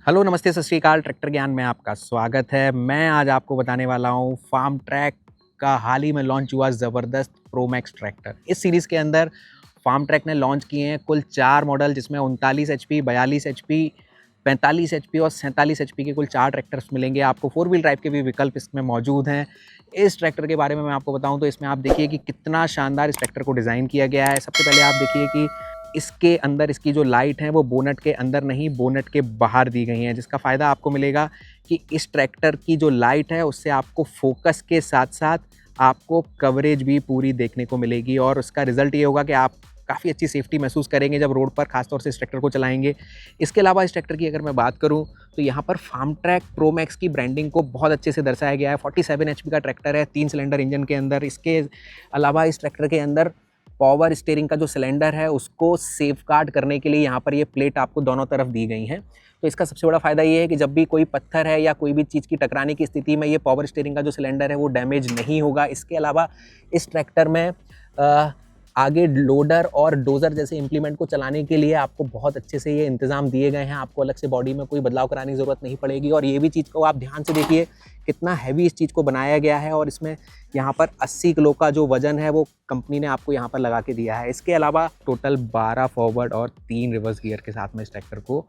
Hello, नमस्ते, सत श्री अकाल। ट्रैक्टर ज्ञान में आपका स्वागत है। मैं आज आपको बताने वाला हूँ फार्म ट्रैक का हाल ही में लॉन्च हुआ ज़बरदस्त प्रो मैक्स ट्रैक्टर। इस सीरीज़ के अंदर फार्म ट्रैक ने लॉन्च किए हैं कुल 4 मॉडल, जिसमें 39 एचपी, 42 एचपी, 45 एचपी और 47 एचपी के कुल 4 ट्रैक्टर्स मिलेंगे आपको। 4 व्हील ड्राइव के भी विकल्प इसमें मौजूद हैं। इस ट्रैक्टर के बारे में मैं आपको बताऊँ तो इसमें आप देखिए कि कितना शानदार इस ट्रैक्टर को डिज़ाइन किया गया है। सबसे पहले आप देखिए कि इसके अंदर इसकी जो लाइट है वो बोनट के अंदर नहीं, बोनट के बाहर दी गई हैं, जिसका फ़ायदा आपको मिलेगा कि इस ट्रैक्टर की जो लाइट है उससे आपको फोकस के साथ साथ आपको कवरेज भी पूरी देखने को मिलेगी और उसका रिज़ल्ट ये होगा कि आप काफ़ी अच्छी सेफ्टी महसूस करेंगे जब रोड पर खासतौर से इस ट्रैक्टर को चलाएंगे। इसके अलावा इस ट्रैक्टर की अगर मैं बात करूं तो यहाँ पर फार्म ट्रैक प्रो मैक्स की ब्रांडिंग को बहुत अच्छे से दर्शाया गया है। 47 एचपी का ट्रैक्टर है, 3 सिलेंडर इंजन के अंदर। इसके अलावा इस ट्रैक्टर के अंदर पावर स्टीयरिंग का जो सिलेंडर है उसको सेफगार्ड करने के लिए यहाँ पर ये प्लेट आपको दोनों तरफ दी गई हैं। तो इसका सबसे बड़ा फ़ायदा ये है कि जब भी कोई पत्थर है या कोई भी चीज़ की टकराने की स्थिति में ये पावर स्टीयरिंग का जो सिलेंडर है वो डैमेज नहीं होगा। इसके अलावा इस ट्रैक्टर में आगे लोडर और डोज़र जैसे इम्प्लीमेंट को चलाने के लिए आपको बहुत अच्छे से ये इंतज़ाम दिए गए हैं। आपको अलग से बॉडी में कोई बदलाव कराने की ज़रूरत नहीं पड़ेगी। और ये भी चीज़ को आप ध्यान से देखिए कितना हैवी इस चीज़ को बनाया गया है और इसमें यहाँ पर 80 किलो का जो वज़न है वो कंपनी ने आपको यहाँ पर लगा के दिया है। इसके अलावा टोटल 12 फॉरवर्ड और 3 रिवर्स गियर के साथ में इस ट्रैक्टर को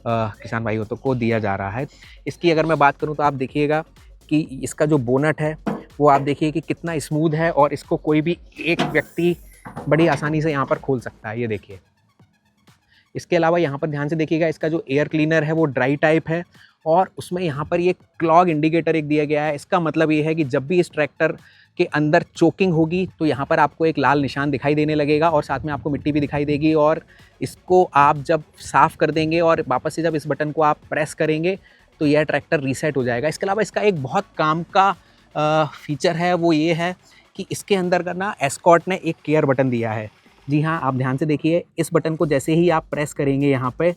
किसान भाइयों को दिया जा रहा है। इसकी अगर मैं बात करूँ तो आप देखिएगा कि इसका जो बोनट है वो आप देखिए कि कितना स्मूथ है और इसको कोई भी एक व्यक्ति बड़ी आसानी से यहाँ पर खोल सकता है। ये देखिए। इसके अलावा यहाँ पर ध्यान से देखिएगा, इसका जो एयर क्लीनर है वो ड्राई टाइप है और उसमें यहाँ पर ये क्लॉग इंडिकेटर एक दिया गया है। इसका मतलब ये है कि जब भी इस ट्रैक्टर के अंदर चोकिंग होगी तो यहाँ पर आपको एक लाल निशान दिखाई देने लगेगा और साथ में आपको मिट्टी भी दिखाई देगी और इसको आप जब साफ़ कर देंगे और वापस से जब इस बटन को आप प्रेस करेंगे तो यह ट्रैक्टर रीसेट हो जाएगा। इसके अलावा इसका एक बहुत काम का फीचर है, वो ये है कि इसके अंदर का ना एस्कॉर्ट ने एक केयर बटन दिया है। जी हाँ, आप ध्यान से देखिए, इस बटन को जैसे ही आप प्रेस करेंगे यहाँ पे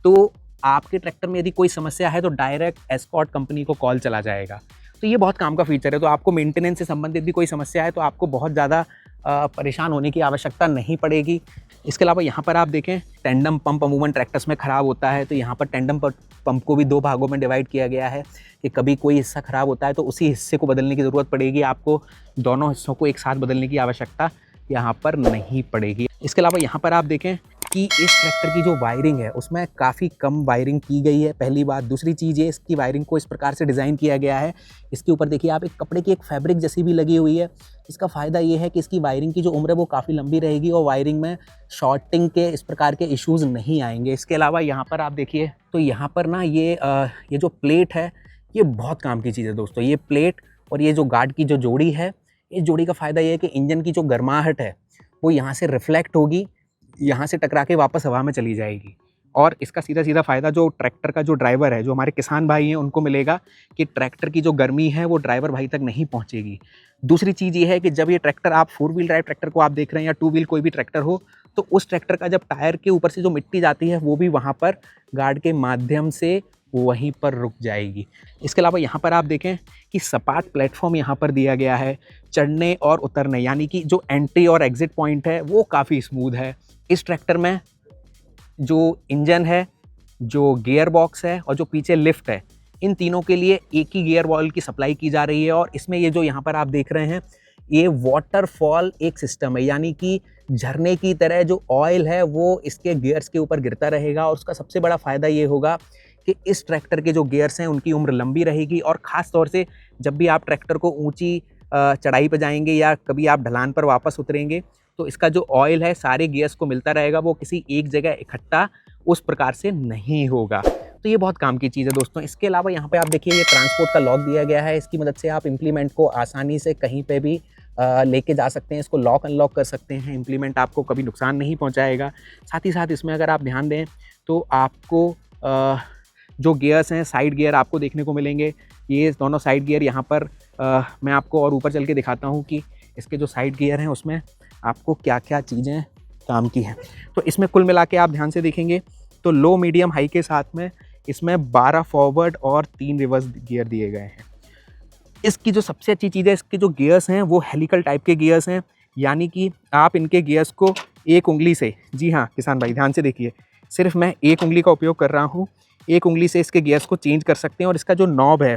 तो आपके ट्रैक्टर में यदि कोई समस्या है तो डायरेक्ट एस्कॉर्ट कंपनी को कॉल चला जाएगा। तो ये बहुत काम का फीचर है। तो आपको मेंटेनेंस से संबंधित भी कोई समस्या है तो आपको बहुत ज़्यादा परेशान होने की आवश्यकता नहीं पड़ेगी। इसके अलावा यहाँ पर आप देखें, टेंडम पंप अमूमन ट्रैक्टर्स में ख़राब होता है तो यहाँ पर टेंडम पंप को भी 2 भागों में डिवाइड किया गया है कि कभी कोई हिस्सा ख़राब होता है तो उसी हिस्से को बदलने की ज़रूरत पड़ेगी, आपको दोनों हिस्सों को एक साथ बदलने की आवश्यकता यहाँ पर नहीं पड़ेगी। इसके अलावा यहाँ पर आप देखें कि इस ट्रैक्टर की जो वायरिंग है उसमें काफ़ी कम वायरिंग की गई है, पहली बात। दूसरी चीज़ ये, इसकी वायरिंग को इस प्रकार से डिज़ाइन किया गया है, इसके ऊपर देखिए आप एक कपड़े की एक फैब्रिक जैसी भी लगी हुई है। इसका फ़ायदा ये है कि इसकी वायरिंग की जो उम्र है वो काफ़ी लंबी रहेगी और वायरिंग में शॉर्टिंग के इस प्रकार के इश्यूज़ नहीं आएंगे। इसके अलावा यहाँ पर आप देखिए तो यहाँ पर ना ये जो प्लेट है ये बहुत काम की चीज़ है दोस्तों। ये प्लेट और ये जो गार्ड की जो जोड़ी है, इस जोड़ी का फ़ायदा ये है कि इंजन की जो गर्माहट है वो यहाँ से रिफ्लेक्ट होगी, यहाँ से टकरा के वापस हवा में चली जाएगी। और इसका सीधा सीधा फ़ायदा जो ट्रैक्टर का जो ड्राइवर है, जो हमारे किसान भाई हैं, उनको मिलेगा कि ट्रैक्टर की जो गर्मी है वो ड्राइवर भाई तक नहीं पहुँचेगी। दूसरी चीज़ ये है कि जब ये ट्रैक्टर आप 4 व्हील ड्राइव ट्रैक्टर को आप देख रहे हैं या 2 व्हील कोई भी ट्रैक्टर हो तो उस ट्रैक्टर का जब टायर के ऊपर से जो मिट्टी जाती है वो भी वहाँ पर गार्ड के माध्यम से वहीं पर रुक जाएगी। इसके अलावा यहाँ पर आप देखें कि सपाट प्लेटफॉर्म यहाँ पर दिया गया है, चढ़ने और उतरने यानी कि जो एंट्री और एग्जिट पॉइंट है वो काफ़ी स्मूथ है। इस ट्रैक्टर में जो इंजन है, जो गियर बॉक्स है और जो पीछे लिफ्ट है, इन तीनों के लिए एक ही गियर ऑयल की सप्लाई की जा रही है। और इसमें ये जो यहाँ पर आप देख रहे हैं ये वाटरफॉल एक सिस्टम है, यानी कि झरने की तरह जो ऑयल है वो इसके गियर्स के ऊपर गिरता रहेगा। और उसका सबसे बड़ा फ़ायदा ये होगा कि इस ट्रैक्टर के जो गियर्स हैं उनकी उम्र लंबी रहेगी और ख़ास तौर से जब भी आप ट्रैक्टर को ऊंची चढ़ाई पर जाएंगे या कभी आप ढलान पर वापस उतरेंगे तो इसका जो ऑयल है सारे गियर्स को मिलता रहेगा, वो किसी एक जगह इकट्ठा उस प्रकार से नहीं होगा। तो ये बहुत काम की चीज़ है दोस्तों। इसके अलावा यहाँ पे आप देखिए ये ट्रांसपोर्ट का लॉक दिया गया है। इसकी मदद से आप इम्प्लीमेंट को आसानी से कहीं पे भी लेके जा सकते हैं, इसको लॉक अनलॉक कर सकते हैं। इम्प्लीमेंट आपको कभी नुकसान नहीं पहुँचाएगा। साथ ही साथ इसमें अगर आप ध्यान दें तो आपको जो गियर्स हैं, साइड गियर आपको देखने को मिलेंगे। ये दोनों साइड गियर यहाँ पर मैं आपको और ऊपर चल के दिखाता हूँ कि इसके जो साइड गियर हैं उसमें आपको क्या क्या चीज़ें काम की हैं। तो इसमें कुल मिला के आप ध्यान से देखेंगे तो लो, मीडियम, हाई के साथ में इसमें 12 फॉरवर्ड और 3 रिवर्स गियर दिए गए हैं। इसकी जो सबसे अच्छी चीज़ है, इसके जो गियर्स हैं वो हेलिकल टाइप के गियर्स हैं, यानी कि आप इनके गियर्स को एक उंगली से, जी हाँ किसान भाई ध्यान से देखिए, सिर्फ मैं एक उंगली का उपयोग कर रहा हूँ, एक उंगली से इसके गियर्स को चेंज कर सकते हैं। और इसका जो नॉब है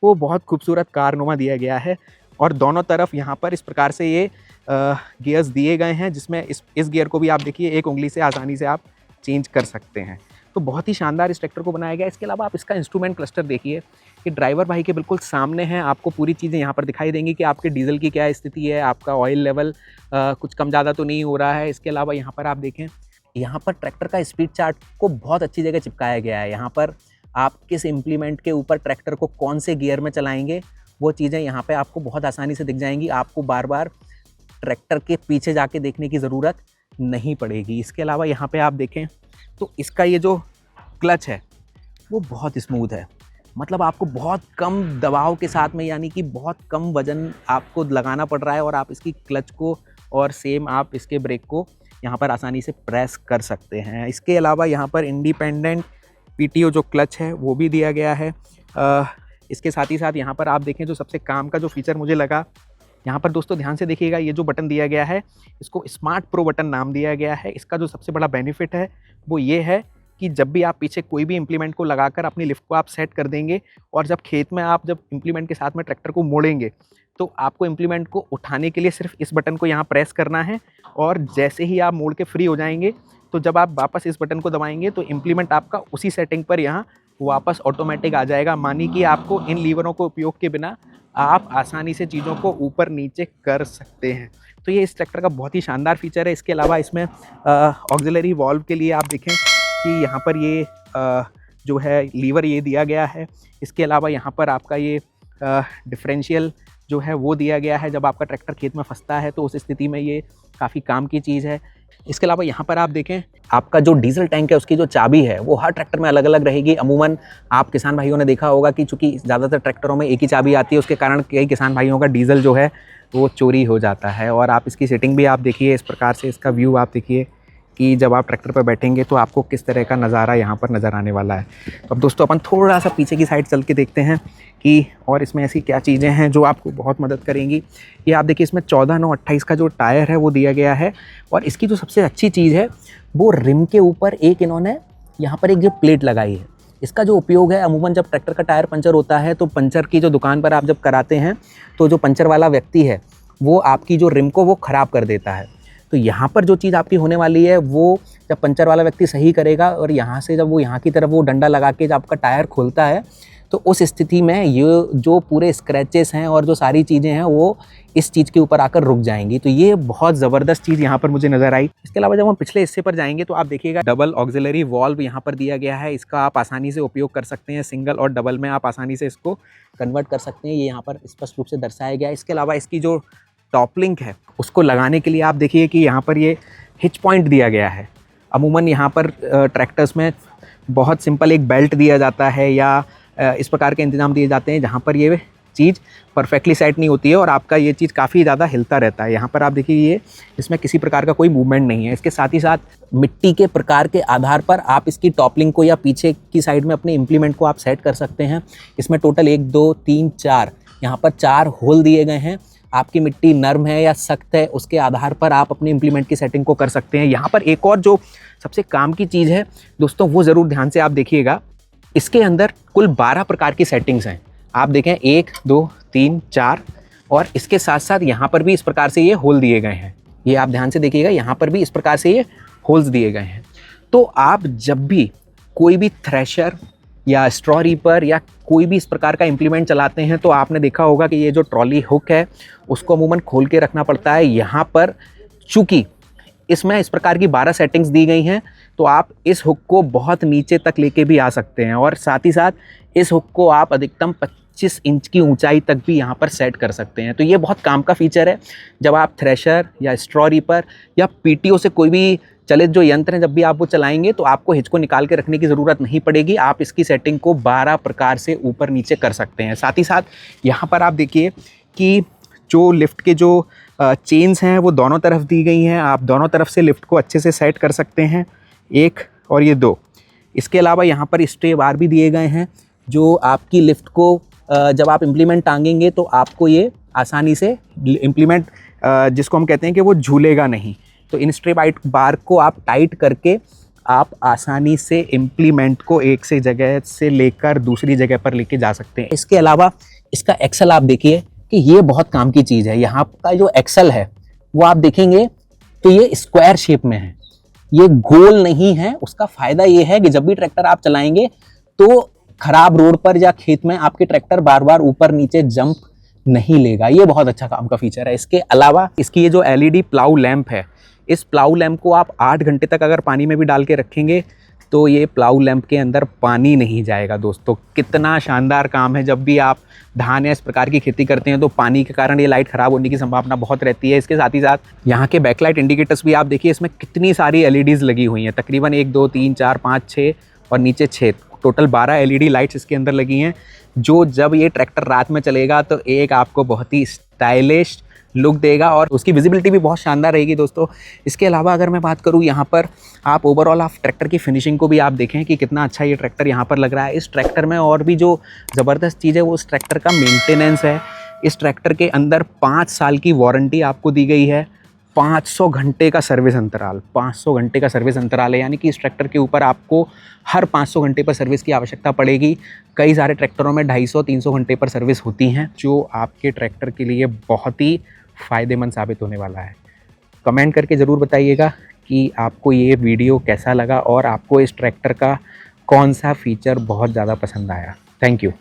वो बहुत खूबसूरत कारनुमा दिया गया है और दोनों तरफ यहाँ पर इस प्रकार से ये गियर्स दिए गए हैं, जिसमें इस गियर को भी आप देखिए एक उंगली से आसानी से आप चेंज कर सकते हैं। तो बहुत ही शानदार इस ट्रैक्टर को बनाया गया है। इसके अलावा आप इसका इंस्ट्रूमेंट क्लस्टर देखिए कि ड्राइवर भाई के बिल्कुल सामने है, आपको पूरी चीज़ें यहाँ पर दिखाई देंगी कि आपके डीजल की क्या स्थिति है, आपका ऑयल लेवल कुछ कम ज़्यादा तो नहीं हो रहा है। इसके अलावा यहाँ पर आप देखें, यहाँ पर ट्रैक्टर का स्पीड चार्ट को बहुत अच्छी जगह चिपकाया गया है। यहाँ पर आप किस इम्प्लीमेंट के ऊपर ट्रैक्टर को कौन से गियर में चलाएंगे वो चीज़ें यहाँ पे आपको बहुत आसानी से दिख जाएंगी। आपको बार बार ट्रैक्टर के पीछे जाके देखने की ज़रूरत नहीं पड़ेगी। इसके अलावा यहाँ पे आप देखें तो इसका ये जो क्लच है वो बहुत स्मूथ है, मतलब आपको बहुत कम दबाव के साथ में, यानी कि बहुत कम वज़न आपको लगाना पड़ रहा है और आप इसकी क्लच को और सेम आप इसके ब्रेक को यहाँ पर आसानी से प्रेस कर सकते हैं। इसके अलावा यहाँ पर इंडिपेंडेंट पीटीओ जो क्लच है वो भी दिया गया है। इसके साथ ही साथ यहाँ पर आप देखें जो सबसे काम का जो फीचर मुझे लगा, यहाँ पर दोस्तों ध्यान से देखिएगा, ये जो बटन दिया गया है इसको स्मार्ट प्रो बटन नाम दिया गया है। इसका जो सबसे बड़ा बेनिफिट है वो ये है कि जब भी आप पीछे कोई भी इम्प्लीमेंट को लगाकर अपनी लिफ्ट को आप सेट कर देंगे और जब खेत में आप जब इम्प्लीमेंट के साथ में ट्रैक्टर को मोड़ेंगे तो आपको इम्प्लीमेंट को उठाने के लिए सिर्फ इस बटन को यहाँ प्रेस करना है और जैसे ही आप मोड़ के फ्री हो जाएंगे तो जब आप वापस इस बटन को दबाएंगे तो इम्प्लीमेंट आपका उसी सेटिंग पर यहाँ वापस ऑटोमेटिक आ जाएगा। मानिए कि आपको इन लीवरों को उपयोग के बिना आप आसानी से चीज़ों को ऊपर नीचे कर सकते हैं। तो ये इस ट्रैक्टर का बहुत ही शानदार फीचर है। इसके अलावा इसमें ऑक्सिलरी वॉल्व के लिए आप देखें कि यहाँ पर ये जो है लीवर ये दिया गया है। इसके अलावा यहाँ पर आपका ये डिफरेंशियल जो है वो दिया गया है। जब आपका ट्रैक्टर खेत में फंसता है तो उस स्थिति में ये काफ़ी काम की चीज़ है। इसके अलावा यहाँ पर आप देखें आपका जो डीजल टैंक है उसकी जो चाबी है वो हर ट्रैक्टर में अलग अलग रहेगी। अमूमन आप किसान भाइयों ने देखा होगा कि चूँकि ज़्यादातर ट्रैक्टरों में एक ही चाबी आती है, उसके कारण कई किसान भाइयों का डीजल जो है वो चोरी हो जाता है। और आप इसकी सेटिंग भी आप देखिए, इस प्रकार से इसका व्यू आप देखिए कि जब आप ट्रैक्टर पर बैठेंगे तो आपको किस तरह का नज़ारा यहाँ पर नज़र आने वाला है। तो अब दोस्तों अपन थोड़ा सा पीछे की साइड चल के देखते हैं कि और इसमें ऐसी क्या चीज़ें हैं जो आपको बहुत मदद करेंगी। ये आप देखिए इसमें 14/9/28 का जो टायर है वो दिया गया है। और इसकी जो सबसे अच्छी चीज़ है वो रिम के ऊपर एक इन्होंने यहाँ पर एक जो प्लेट लगाई है। इसका जो उपयोग है, अमूमन जब ट्रैक्टर का टायर पंचर होता है तो पंचर की जो दुकान पर आप जब कराते हैं तो जो पंचर वाला व्यक्ति है वो आपकी जो रिम को वो ख़राब कर देता है। तो यहाँ पर जो चीज़ आपकी होने वाली है वो जब पंचर वाला व्यक्ति सही करेगा और यहाँ से जब वो यहाँ की तरफ वो डंडा लगा के जब आपका टायर खोलता है तो उस स्थिति में ये जो पूरे स्क्रैचेस हैं और जो सारी चीज़ें हैं वो इस चीज़ के ऊपर आकर रुक जाएंगी। तो ये बहुत ज़बरदस्त चीज़ यहाँ पर मुझे नज़र आई। इसके अलावा जब हम पिछले हिस्से पर जाएंगे तो आप देखिएगा डबल ऑक्सिलरी वॉल्व यहाँ पर दिया गया है। इसका आप आसानी से उपयोग कर सकते हैं, सिंगल और डबल में आप आसानी से इसको कन्वर्ट कर सकते हैं। ये यहाँ पर स्पष्ट रूप से दर्शाया गया है। इसके अलावा इसकी जो टॉप लिंक है उसको लगाने के लिए आप देखिए कि यहाँ पर ये हिच पॉइंट दिया गया है। अमूमन यहाँ पर ट्रैक्टर्स में बहुत सिंपल एक बेल्ट दिया जाता है या इस प्रकार के इंतजाम दिए जाते हैं जहाँ पर ये चीज़ परफेक्टली सेट नहीं होती है और आपका ये चीज़ काफ़ी ज़्यादा हिलता रहता है। यहाँ पर आप देखिए ये इसमें किसी प्रकार का कोई मूवमेंट नहीं है। इसके साथ ही साथ मिट्टी के प्रकार के आधार पर आप इसकी टॉप लिंक को या पीछे की साइड में अपने इम्प्लीमेंट को आप सेट कर सकते हैं। इसमें टोटल 1 2 3 4 यहाँ पर 4 होल दिए गए हैं। आपकी मिट्टी नरम है या सख्त है उसके आधार पर आप अपने इम्प्लीमेंट की सेटिंग को कर सकते हैं। यहाँ पर एक और जो सबसे काम की चीज़ है दोस्तों वो ज़रूर ध्यान से आप देखिएगा। इसके अंदर कुल 12 प्रकार की सेटिंग्स हैं। आप देखें 1 2 3 4 और इसके साथ साथ यहाँ पर भी इस प्रकार से ये होल दिए गए हैं। ये आप ध्यान से देखिएगा, यहाँ पर भी इस प्रकार से ये होल्स दिए गए हैं। तो आप जब भी कोई भी थ्रेशर या स्ट्रॉ रीपर या कोई भी इस प्रकार का इम्प्लीमेंट चलाते हैं तो आपने देखा होगा कि ये जो ट्रॉली हुक है उसको अमूमन खोल के रखना पड़ता है। यहाँ पर चूँकि इसमें इस प्रकार की 12 सेटिंग्स दी गई हैं तो आप इस हुक को बहुत नीचे तक लेके भी आ सकते हैं और साथ ही साथ इस हुक को आप अधिकतम 25 इंच की ऊंचाई तक भी यहाँ पर सेट कर सकते हैं। तो ये बहुत काम का फीचर है। जब आप थ्रेशर या स्ट्रॉ रीपर या पीटीओ से कोई भी चलित जो यंत्र हैं जब भी आप वो चलाएंगे तो आपको हिच को निकाल के रखने की ज़रूरत नहीं पड़ेगी। आप इसकी सेटिंग को 12 प्रकार से ऊपर नीचे कर सकते हैं। साथ ही साथ यहाँ पर आप देखिए कि जो लिफ्ट के जो चेन्स हैं वो दोनों तरफ दी गई हैं। आप दोनों तरफ से लिफ्ट को अच्छे से सेट कर सकते हैं, 1 और ये 2। इसके अलावा यहाँ पर स्ट्रे बार भी दिए गए हैं जो आपकी लिफ्ट को जब आप इम्प्लीमेंट टांगेंगे तो आपको ये आसानी से इम्प्लीमेंट जिसको हम कहते हैं कि वो झूलेगा नहीं। तो इन स्ट्रे बार को आप टाइट करके आप आसानी से इम्प्लीमेंट को एक से जगह से लेकर दूसरी जगह पर लेके जा सकते हैं। इसके अलावा इसका एक्सल आप देखिए कि ये बहुत काम की चीज़ है। यहाँ का जो एक्सल है वो आप देखेंगे तो ये स्क्वायर शेप में है, ये गोल नहीं है। उसका फायदा ये है कि जब भी ट्रैक्टर आप चलाएंगे तो खराब रोड पर या खेत में आपके ट्रैक्टर बार बार ऊपर नीचे जंप नहीं लेगा। ये बहुत अच्छा काम का फीचर है। इसके अलावा इसकी ये जो LED प्लाऊ लैंप है, इस प्लाऊ लैंप को आप 8 घंटे तक अगर पानी में भी डाल के रखेंगे तो ये प्लाऊ लैंप के अंदर पानी नहीं जाएगा। दोस्तों कितना शानदार काम है। जब भी आप धान या इस प्रकार की खेती करते हैं तो पानी के कारण ये लाइट ख़राब होने की संभावना बहुत रहती है। इसके साथ ही साथ यहाँ के बैकलाइट इंडिकेटर्स भी आप देखिए, इसमें कितनी सारी LEDs लगी हुई हैं। तकरीबन 1 2 3 4 5 6 और नीचे 6, टोटल 12 LED लाइट्स इसके अंदर लगी हैं, जो जब ये ट्रैक्टर रात में चलेगा तो एक आपको बहुत ही स्टाइलिश लुक देगा और उसकी विजिबिलिटी भी बहुत शानदार रहेगी। दोस्तों इसके अलावा अगर मैं बात करूँ यहाँ पर आप ओवरऑल आप ट्रैक्टर की फिनिशिंग को भी आप देखें कि कितना अच्छा ये ट्रैक्टर यहाँ पर लग रहा है। इस ट्रैक्टर में और भी जो ज़बरदस्त चीज़ है वो इस ट्रैक्टर का मेंटेनेंस है। इस ट्रैक्टर के अंदर 5 साल की वारंटी आपको दी गई है, 500 घंटे का सर्विस अंतराल, 500 घंटे का सर्विस अंतराल है। यानी कि इस ट्रैक्टर के ऊपर आपको हर 500 घंटे पर सर्विस की आवश्यकता पड़ेगी। कई सारे ट्रैक्टरों में 250-300 घंटे पर सर्विस होती हैं, जो आपके ट्रैक्टर के लिए बहुत ही फ़ायदेमंद साबित होने वाला है। कमेंट करके ज़रूर बताइएगा कि आपको ये वीडियो कैसा लगा और आपको इस ट्रैक्टर का कौन सा फ़ीचर बहुत ज़्यादा पसंद आया। Thank you.